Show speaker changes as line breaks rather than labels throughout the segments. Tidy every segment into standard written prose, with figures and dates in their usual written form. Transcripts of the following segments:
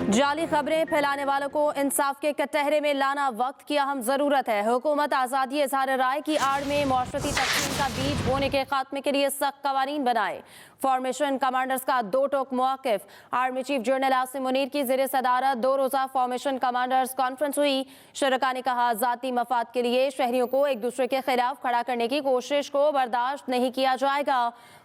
जाली खबरें फैलाने वालों को इंसाफ के कटहरे में लाना वक्त की अहम जरूरत है। हुकूमत आज़ादी इज़हार राय की आड़ में मौशरती तक़सीम का बीज बोने के खात्मे के लिए सख्त कवानीन बनाए। फॉर्मेशन कमांडर्स का दो टोक मौक़िफ़। Army chief general Asim Munir की ज़ेर सदारत 2 रोज़ा फॉर्मेशन कमांडर्स कॉन्फ्रेंस हुई। शुरका ने कहा, ज़ाती मफाद के लिए शहरियों को एक दूसरे के खिलाफ खड़ा करने की कोशिश को बर्दाश्त नहीं किया जाएगा।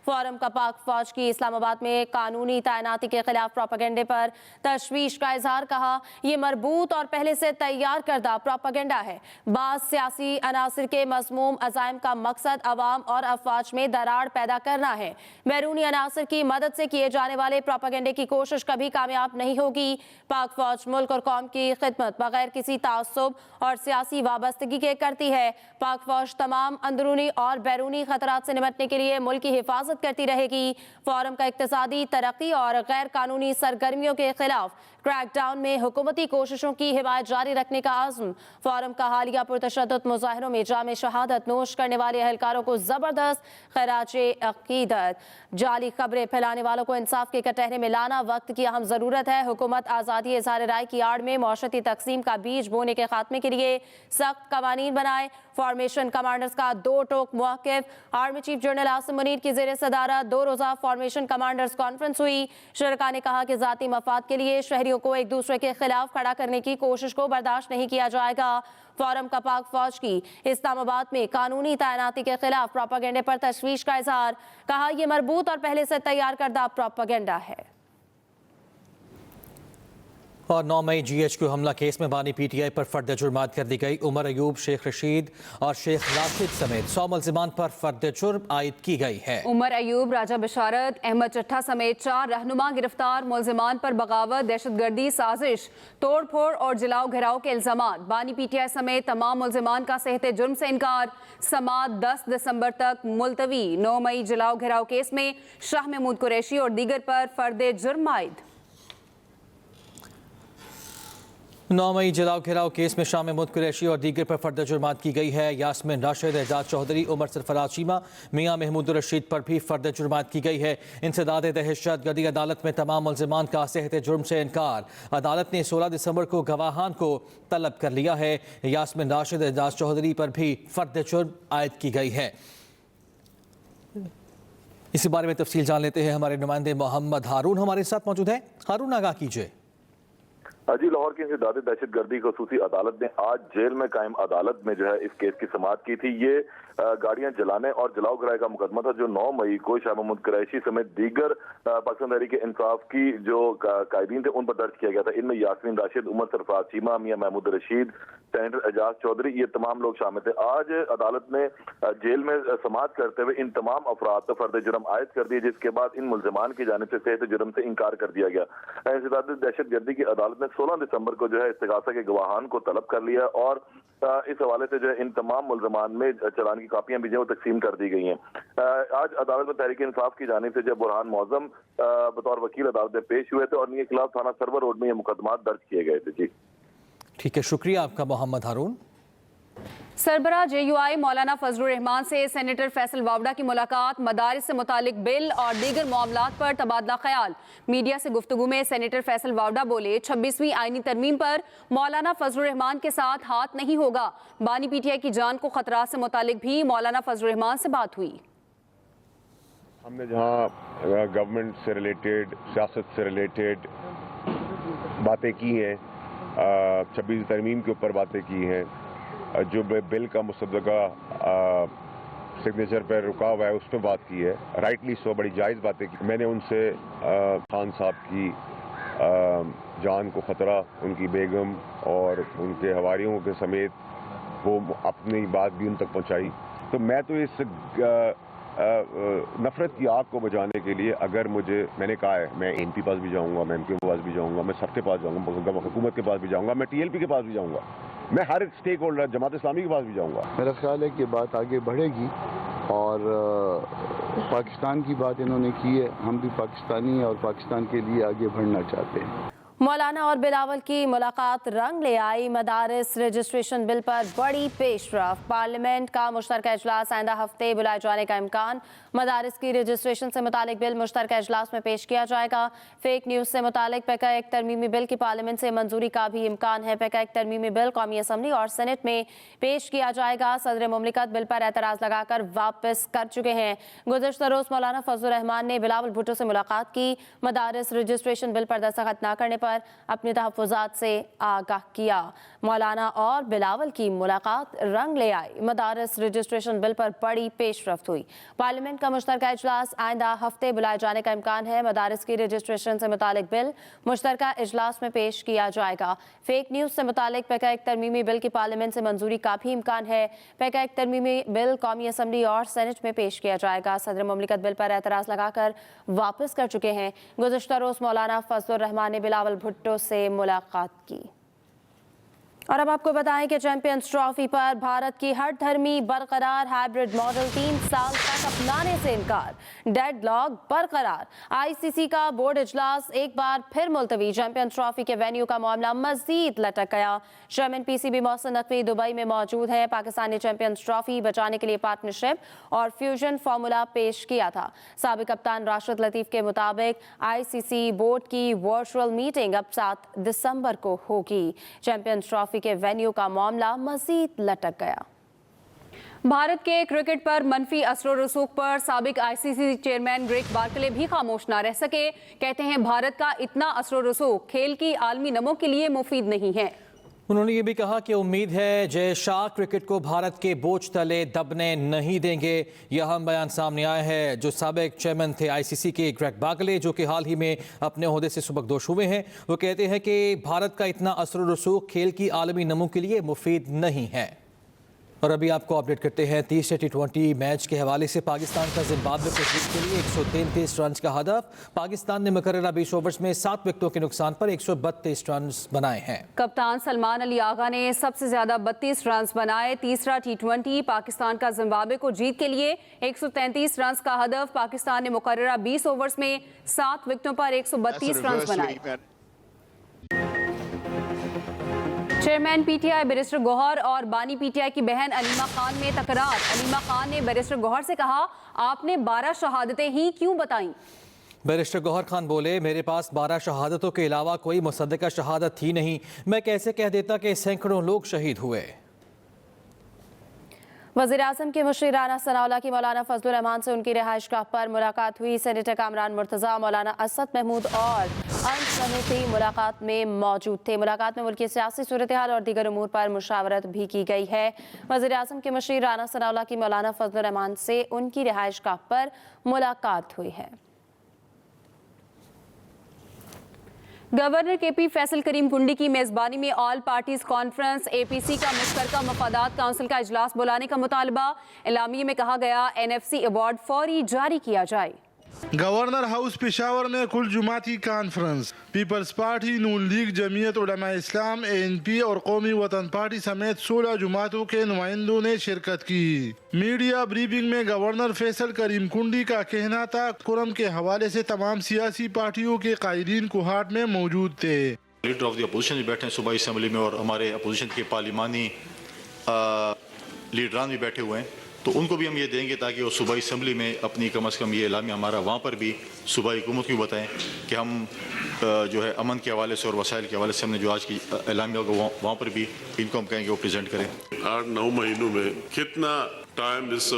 फोरम का पाक फौज की इस्लामाबाद में कानूनी तैनाती के खिलाफ प्रोपेगेंडे पर तशवीश का इजहार। कहा, यह मरबूत और पहले से तैयार करदा प्रोपेगेंडा है। बाज़ सियासी अनासिर के मज़मूम अज़ाइम का मकसद अवाम और अफवाज में दरार पैदा करना है। बैरूनी अनासिर की मदद से किए जाने वाले प्रोपेगेंडे की कोशिश कभी कामयाब नहीं होगी। पाक फौज मुल्क और कौम की खिदमत बगैर किसी तासुब और सियासी वाबस्तगी के करती है। पाक फौज तमाम अंदरूनी और बैरूनी खतरात से निपटने के लिए मुल्क की हिफाजत करती रहेगी। फोरम का इक्तिसादी तरक्की और गैर कानूनी सरगर्मियों के खिलाफ क्रैकडाउन में हुकूमती कोशिशों की हिमायत जारी रखने का आज़म। फोरम का हालिया पुरतशद्दुद मुजाहिरों में जामे शहादत नोश करने वाले अहलकारों को जबरदस्त खराजे अकीदत। जाली खबरें फैलाने वालों को इंसाफ के कटहरे में लाना वक्त की अहम जरूरत है। हुकूमत आज़ादी इज़हार राय की आड़ में मौशरती तक़सीम का बीज बोने के खात्मे के लिए सख्त कवानीन बनाए। फॉर्मेशन कमांडर्स का 2 टोक मौक़िफ़। Army chief general Asim Munir की ज़ेर सदारत 2 रोज़ा फॉर्मेशन कमांडर्स कॉन्फ्रेंस हुई। शुरका ने कहा कि ज़ाती मफाद के लिए शहरियों को एक दूसरे के खिलाफ खड़ा करने की कोशिश को बर्दाश्त नहीं किया जाएगा। फोरम का पाक फौज की इस्लामाबाद में कानूनी तैनाती के खिलाफ प्रोपेगेंडे पर तशवीश का इजहार। कहा, यह मरबूत और पहले से तैयार करदा प्रोपेगेंडा है।
और 9 मई GHQ हमला केस में बानी PTI पर फर्द जुर्मात कर दी गई। उमर अयूब, शेख रशीद और शेख राशिद समेत 100 मुल्जिमान पर फर्द जुर्म आयद की गई है।
उमर अयूब, राजा बशारत, अहमद चट्ठा समेत 4 रहनुमा गिरफ्तार। मुल्जिमान पर बगावत, दहशतगर्दी, साजिश, तोड़ फोड़ और जलाओ घिराव के इल्जामात। बानी PTI समेत तमाम मुल्जिमान का सेहते जुर्म से इनकार। समात 10 दिसंबर तक मुलतवी। 9 मई जलाओ घिराव केस में शाह महमूद कुरैशी और दीगर पर फर्द जुर्म आयद।
9 मई जलाओ घिराव केस में शाह महमूद कुरैशी और दीगर पर फर्द जुर्मात की गई है। यास्मिन राशिद, एजाज चौधरी, उमर सरफराज चीमा, मियां महमूद रशीद पर भी फर्द जुर्मात की गई है। इंसदाद दहशतगर्दी अदालत में तमाम मुल्जिमान का सेहत जुर्म से इनकार। अदालत ने 16 दिसंबर को गवाहान को तलब कर लिया है। यास्मिन राशिद, एजाज चौधरी पर भी फर्द जुर्म आयद की गई है। इसी बारे में तफसील जान लेते हैं। हमारे नुमाइंदे मोहम्मद हारून हमारे साथ मौजूद हैं। हारून, आगाह कीजिए।
जी, लाहौर की इंसदाद दहशतगर्दी खसूसी अदालत ने आज जेल में कायम अदालत में जो है इस केस की समाअत की थी। ये गाड़ियां जलाने और जलाओ गिराए का मुकदमा था जो 9 मई को शाह महमूद कुरैशी समेत दीगर पाकिस्तान तहरीक इंसाफ की जो कायदीन थे उन पर दर्ज किया गया था। इनमें यास्मीन राशिद, उमर सरफराज चीमा, मियां महमूद रशीद, सेनेटर एजाज चौधरी, ये तमाम लोग शामिल थे। आज अदालत ने जेल में समाअत करते हुए इन तमाम अफराद पर फर्द जुर्म आयद कर दिए, जिसके बाद इन मुल्जिमान की जानिब से सेहत जुर्म से इनकार कर दिया गया। इंसदाद दहशतगर्दी की अदालत ने 16 दिसंबर को जो है इस्तिगासा के गवाहान को तलब कर लिया और इस हवाले से जो है इन तमाम मुल्जिमान में चालान की कापियां भी जो वो तकसीम कर दी गई हैं। आज अदालत में तहरीक इंसाफ की जानिब से जब बुरहान मौजम बतौर वकील अदालत में पेश हुए थे और इनके खिलाफ थाना सर्वर रोड में ये मुकदमा दर्ज किए गए थे। जी
ठीक है, शुक्रिया आपका मोहम्मद हारून।
सरबराह JUI मौलाना फजलुर रहमान से सेनेटर फैसल वावड़ा की मुलाकात। मदारिस से मुतालिक बिल और दीगर मामलात पर तबादला ख्याल। मीडिया से गुफ्तगू में सेनेटर फैसल वावड़ा बोले, 26वीं आईनी तरमीम पर मौलाना फजलुर रहमान के साथ हाथ नहीं होगा। बानी PTI की जान को खतरा से मुतालिक भी मौलाना फजलुर रहमान से बात हुई।
हमने जहाँ गवर्नमेंट से रिलेटेड, सियासत से रिलेटेड बातें की हैं, 26वीं तरमीम के ऊपर बातें की हैं, जो बिल का मुसद्दका सिग्नेचर पर रुका हुआ है उस पर बात की है, राइटली सो, बड़ी जायज़ बातें की। मैंने उनसे खान साहब की जान को ख़तरा, उनकी बेगम और उनके हवारियों के समेत वो अपनी बात भी उन तक पहुंचाई। तो मैं तो इस नफरत की आग को बुझाने के लिए, अगर मुझे, मैंने कहा है मैं MP पास भी जाऊंगा, मैं MQ के पास भी जाऊंगा, मैं सबके पास जाऊंगा, हुकूमत के पास भी जाऊंगा, मैं TLP के पास भी जाऊंगा, मैं हर स्टेक होल्डर जमात इस्लामी के पास भी जाऊंगा।
मेरा ख्याल है कि बात आगे बढ़ेगी और पाकिस्तान की बात इन्होंने की है। हम भी पाकिस्तानी और पाकिस्तान के लिए आगे बढ़ना चाहते हैं।
मौलाना और बिलावल की मुलाकात रंग ले आई। मदारिस रजिस्ट्रेशन बिल पर बड़ी पेशरफ। पार्लियामेंट का मुश्तरका इजलास आइंदा हफ्ते बुलाए जाने का इम्कान। मदारिस की रजिस्ट्रेशन से मुतालिक बिल मुश्तरका इजलास में पेश किया जाएगा। फेक न्यूज़ से मुतालिक पैका एक तरमीमी बिल की पार्लियामेंट से मंजूरी का भी इम्कान है। पैका एक तरमीमी बिल कौमी असम्बली और सेनेट में पेश किया जाएगा। सदर मुमलिकत बिल पर एतराज़ लगाकर वापस कर चुके हैं। गुज़श्ता रोज़ मौलाना फजलुर रहमान ने बिलावल भुट्टो से मुलाकात की। मदारिस रजिस्ट्रेशन बिल पर दस्तखत न करने पर अपने तहफ़्फ़ुज़ात से आगाह किया। मौलाना और बिलावल की मुलाकात रंग ले आई। मदारिस रजिस्ट्रेशन बिल पर बड़ी पेशरफ्त हुई। पार्लियामेंट का मुश्तरका इजलास आइंदा हफ्ते बुलाए जाने का इम्कान है। मदारिस की रजिस्ट्रेशन से मुतालिक बिल मुश्तरका इजलास में पेश किया जाएगा। फेक न्यूज़ से मुतालिक पैका एक तरमीमी बिल की पार्लियामेंट से मंजूरी का भी इम्कान है। पैका एक तरमीमी बिल कौमी असम्बली और सेनेट में पेश किया जाएगा। सदर मुमलिकत बिल पर एतराज़ लगाकर वापस कर चुके हैं। गुज़श्ता रोज़ मौलाना फजलुर रहमान ने बिलावल भुट्टो से मुलाकात की। और अब आपको बताएं कि चैंपियंस ट्रॉफी पर भारत की हर धर्मी बरकरार। हाइब्रिड मॉडल 3 साल तक अपनाने से इनकार। डेडलॉक बरकरार। आईसीसी का बोर्ड इजलास एक बार फिर मुलतवी। चैंपियंस ट्रॉफी के वेन्यू का मामला मजीद लटक गया। Chairman PCB Mohsin Naqvi Dubai में मौजूद है। पाकिस्तान ने चैंपियंस ट्रॉफी बचाने के लिए पार्टनरशिप और फ्यूजन फार्मूला पेश किया था। साबिक कप्तान राशिद लतीफ के मुताबिक आईसीसी बोर्ड की वर्चुअल मीटिंग अब 7 दिसंबर को होगी। चैंपियंस ट्रॉफी के वेन्यू का मामला मजीद लटक गया।
भारत के क्रिकेट पर मनफी असर रसूख पर साबिक आईसीसी चेयरमैन ग्रेग बार्कले भी खामोश ना रह सके। कहते हैं भारत का इतना असर रसूख खेल की आलमी नमो के लिए मुफीद नहीं है।
उन्होंने ये भी कहा कि उम्मीद है जय शाह क्रिकेट को भारत के बोझ तले दबने नहीं देंगे। यह अहम बयान सामने आया है जो साबिक चेयरमैन थे आईसीसी के ग्रेग बार्कले, जो कि हाल ही में अपने ओहदे से सुबकदोश हुए हैं। वो कहते हैं कि भारत का इतना असर रसूख खेल की आलमी नमो के लिए मुफीद नहीं है। और अभी आपको अपडेट करते हैं तीसरे T20 मैच के हवाले से। पाकिस्तान का जिम्बाब्वे को जीत के लिए 133 रन का हदफ। पाकिस्तान ने मुकर्ररा 20 ओवर्स में 7 विकेटों के नुकसान पर 132 रन बनाए हैं।
कप्तान सलमान अली आगा ने सबसे ज्यादा 32 रन बनाए। तीसरा T20 पाकिस्तान का जिम्बाब्वे को जीत के लिए 133 रन का हदफ। पाकिस्तान ने मुकर्ररा 20 ओवर्स में 7 विकेटों पर 132 रन बनाए। चेयरमैन पीटीआई बैरिस्टर गौहर और बानी पीटीआई की बहन अलीमा खान में तकरार। अलीमा खान ने बैरिस्टर गौहर से कहा, आपने 12 शहादतें ही क्यों बताईं?
बैरिस्टर गौहर खान बोले, मेरे पास 12 शहादतों के अलावा कोई मुसद्दका शहादत थी नहीं। मैं कैसे कह देता कि सैकड़ों लोग शहीद हुए।
वज़ीर आज़म के मुशीर राना सनाउल्लाह की मौलाना फजलुर रहमान से उनकी रिहाइशगाह पर मुलाकात हुई। सेनेटर कामरान मुर्तज़ा, मौलाना असद महमूद और अंस महमूदी मुलाकात में मौजूद थे। मुलाकात में मुल्क की सियासी सूरत हाल और दीगर उमूर पर मुशावरत भी की गई है। वज़ीर आज़म के मुशीर राना सनाउल्लाह की मौलाना फजलुर रहमान से उनकी रिहाइशगाह पर मुलाकात हुई है। गवर्नर केपी फैसल करीम कुंडी की मेज़बानी में ऑल पार्टीज कॉन्फ्रेंस एपीसी का मुश्तरका मफादात काउंसिल का इजलास बुलाने का मुतालबा। एलामिये में कहा गया एनएफसी अवार्ड फौरी जारी किया जाए।
गवर्नर हाउस पेशावर में कुल जुमाती कॉन्फ्रेंस पीपल्स पार्टी, नून लीग, जमीयत उलमा इस्लाम, एएनपी और कौमी वतन पार्टी समेत 16 जुमातों के नुमाइंदों ने शिरकत की। मीडिया ब्रीफिंग में गवर्नर फैसल करीम कुंडी का कहना था, कुरम के हवाले से तमाम सियासी पार्टियों के कायदीन कोहाट में मौजूद थे।
लीडर ऑफ द अपोजिशन भी बैठे हैं सूबाई असम्बली में और हमारे अपोजिशन के पार्लिमानी लीडरान भी बैठे हुए हैं, तो उनको भी हम ये देंगे ताकि वो सूबाई असम्बली में अपनी कम अज़ कम ये एलामिया हमारा वहाँ पर भी सूबाई हुकूमत को बताएं कि हम जो है अमन के हवाले से और वसाइल के हवाले से हमने जो आज की एलामिया होगा वहाँ पर भी इनको हम कहेंगे वो प्रेजेंट करें।
8-9 महीनों में कितना टाइम इस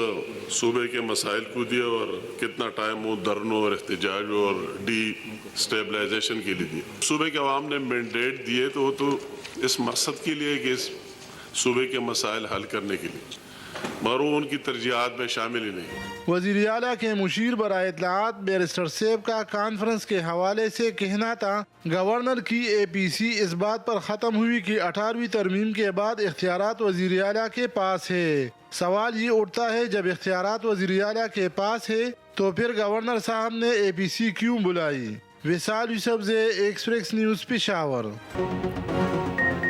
सूबे के मसाइल को दिया और कितना टाइम वो धरनों और एहतजाज और डी स्टेबलाइजेशन के लिए दिया। सूबे के अवाम ने मैंडेट दिए तो वो तो इस मकसद के लिए कि इस सूबे के मसाइल हल करने के लिए, मगर वो उनकी तरजीहात में शामिल ही नहीं।
वज़ीर आला के मुशीर बराए इत्तलाआत बैरिस्टर सेब का कॉन्फ्रेंस के हवाले से कहना था, गवर्नर की एपीसी इस बात पर ख़त्म हुई कि 18वीं तरमीम के बाद इख्तियारात वज़ीर आला के पास है। सवाल ये उठता है, जब इख्तियारात वज़ीर आला के पास है तो फिर गवर्नर साहब ने एपीसी क्यों बुलाई। Wisal Yusuf, Express News, Peshawar.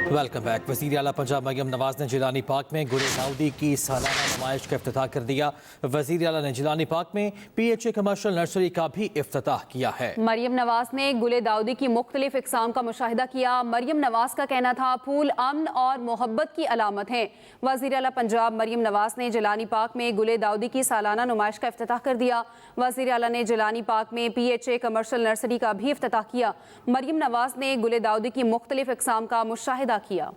Welcome back. वज़ीर आला पंजाब मरियम नवाज ने जिलानी पार्क में गुले दाऊदी की सालाना नुमाइश का इफ्तिताह कर दिया। वज़ीर आला ने जिलानी पार्क में PHA कमर्शियल नर्सरी का भी इफ्तिताह किया है।
मरियम नवाज ने गुले दाऊदी की मुख्तलिफ इकसाम का मुशाहिदा किया। मरियम नवाज का कहना था फूल अमन और मोहब्बत की अलामत हैं। वज़ीर आला पंजाब मरियम नवाज ने जिलानी पार्क में गुले दाऊदी की सालाना नुमाइश का इफ्तिताह कर दिया। वज़ीर आला ने जिलानी पार्क में PHA कमर्शियल नर्सरी का भी इफ्तिताह किया। मरियम नवाज ने गुले दाऊदी की मुख्तलिफ इकसाम का मुशाहिदा किया।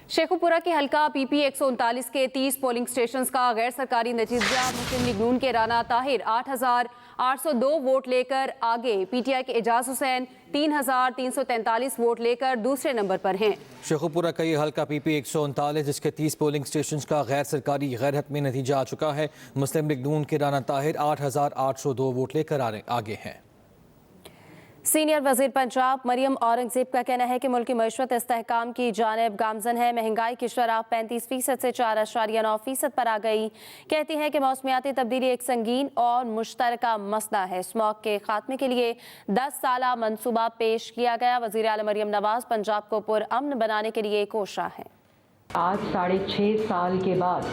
शेखुपुरा के हल्का PP 139 के 30 पोलिंग स्टेशंस का गैर सरकारी नतीजा मुस्लिम लीग नून के राना ताहिर 8,802 वोट लेकर आगे। PTI के एजाज हुसैन 3,343 वोट लेकर दूसरे नंबर पर हैं।
शेखुपुरा का ये हल्का PP 139 जिसके 30 पोलिंग स्टेशन का गैर सरकारी गैर हतमी नतीजा आ चुका है। मुस्लिम लीग नून के राना ताहिर 8,802 वोट लेकर आगे हैं।
सीनियर वजीर पंजाब मरियम औरंगजेब का कहना है कि मुल्क की मईशत इस्तेहकाम की जानिब गामजन है। महंगाई की शरह 35% से 4.9% पर आ गई। कहती हैं कि मौसमियाती तब्दीली एक संगीन और मुश्तरका मसला है। स्मॉग के खात्मे के लिए 10 साला मनसूबा पेश किया गया। वज़ीर आला मरियम नवाज पंजाब को पुरअमन बनाने के लिए कोशा है।
आज 6.5 साल के बाद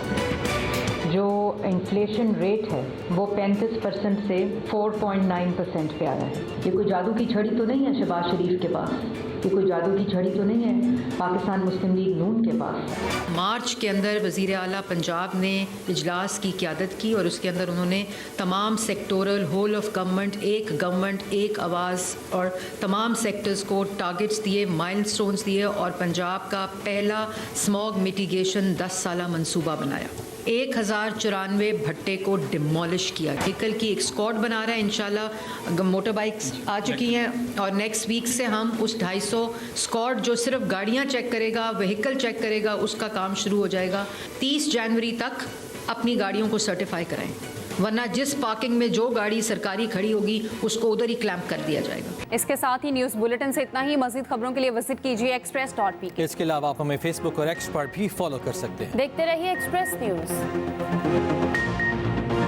जो इन्फ्लेशन रेट है वो 35% से 4.9% पे आया है। ये कोई जादू की छड़ी तो नहीं है शहबाज शरीफ के पास, ये कोई जादू की छड़ी तो नहीं है पाकिस्तान मुस्लिम लीग नून के पास।
मार्च के अंदर वज़ीर आला पंजाब ने इजलास की क़यादत की और उसके अंदर उन्होंने तमाम सेक्टोरल होल ऑफ गवर्नमेंट एक आवाज़ और तमाम सेक्टर्स को टारगेट्स दिए, माइलस्टोन्स दिए और पंजाब का पहला स्मॉग मिटिगेशन 10 साला मंसूबा बनाया। 1094 भट्टे को डिमोलिश किया। व्हीकल की एक स्क्वाड बना रहा है। इंशाल्लाह मोटर बाइक्स आ चुकी हैं और नेक्स्ट वीक से हम उस 250 स्क्वाड जो सिर्फ गाड़ियां चेक करेगा, व्हीकल चेक करेगा, उसका काम शुरू हो जाएगा। 30 जनवरी तक अपनी गाड़ियों को सर्टिफाई कराएं, वरना जिस पार्किंग में जो गाड़ी सरकारी खड़ी होगी उसको उधर ही क्लैंप कर दिया जाएगा।
इसके साथ ही न्यूज़ बुलेटिन से इतना ही। मज़ीद खबरों के लिए विजिट कीजिए express.pk।
इसके अलावा आप हमें Facebook और X पर भी फॉलो कर सकते हैं।
देखते रहिए एक्सप्रेस न्यूज़।